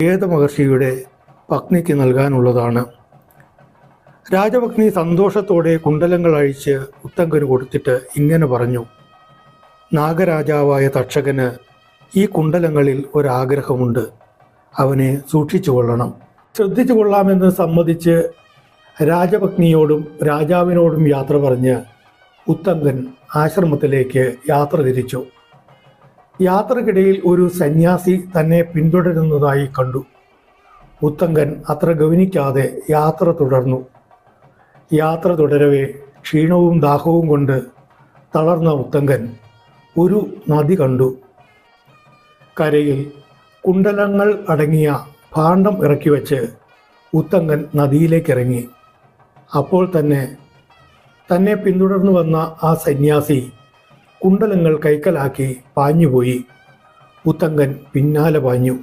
വേദമഹർഷിയുടെ പത്നിക്ക് നൽകാനുള്ളതാണ്. രാജപത്നി സന്തോഷത്തോടെ കുണ്ടലങ്ങൾ അഴിച്ച് ഉത്തങ്കന് കൊടുത്തിട്ട് ഇങ്ങനെ പറഞ്ഞു: നാഗരാജാവായ തക്ഷകന് ഈ കുണ്ടലങ്ങളിൽ ഒരാഗ്രഹമുണ്ട്. അവനെ സൂക്ഷിച്ചു കൊള്ളണം. ശ്രദ്ധിച്ചു കൊള്ളാമെന്ന് സമ്മതിച്ച് രാജപത്നിയോടും രാജാവിനോടും യാത്ര പറഞ്ഞ് ഉത്തങ്കൻ ആശ്രമത്തിലേക്ക് യാത്ര തിരിച്ചു. യാത്രക്കിടയിൽ ഒരു സന്യാസി തന്നെ പിന്തുടരുന്നതായി കണ്ടു. ഉത്തങ്കൻ അത്ര ഗൗനിക്കാതെ യാത്ര തുടർന്നു. യാത്ര തുടരവേ ക്ഷീണവും ദാഹവും കൊണ്ട് തളർന്ന ഉത്തങ്കൻ ഒരു നദി കണ്ടു. കരയിൽ കുണ്ടലങ്ങൾ അടങ്ങിയ ഭാണ്ഡം ഇറക്കി വെച്ച് ഉത്തങ്കൻ നദിയിലേക്കിറങ്ങി. അപ്പോൾ തന്നെ പിന്തുടർന്നു വന്ന ആ സന്യാസി കുണ്ടലങ്ങൾ കൈക്കലാക്കി പാഞ്ഞുപോയി. ഉത്തങ്കൻ പിന്നാലെ പാഞ്ഞു.